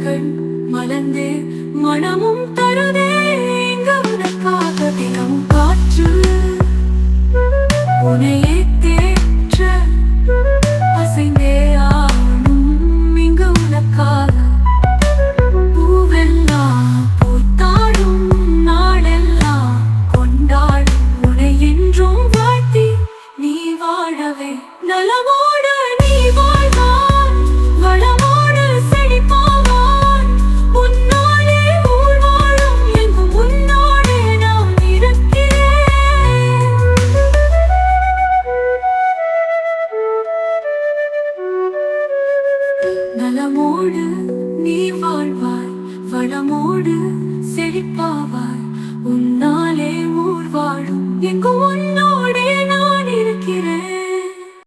மலர்கள் மலர்ந்து மனமும் தருதே இங்கு உனக்காக தினம் காற்று உனையே தேற்ற அசைந்தே ஆடும் இங்கு உனக்காக பூவெல்லாம் பூத்தாடும் நாளெல்லாம் கொண்டாடும் உனை என்றும் வாழ்த்தி நீ வாழவே நலமோடு நீ வாழ்வாய் வளமோடு செழிப்பாவாய் உன்னாலே ஊர் வாழும் எங்கும் உன்னோடு நான் இருக்கிறேன் நலமோடு நீ வாழ்வாய் வளமோடு செழிப்பாவாய் உன்னாலே ஊர் வாழும் எங்கும்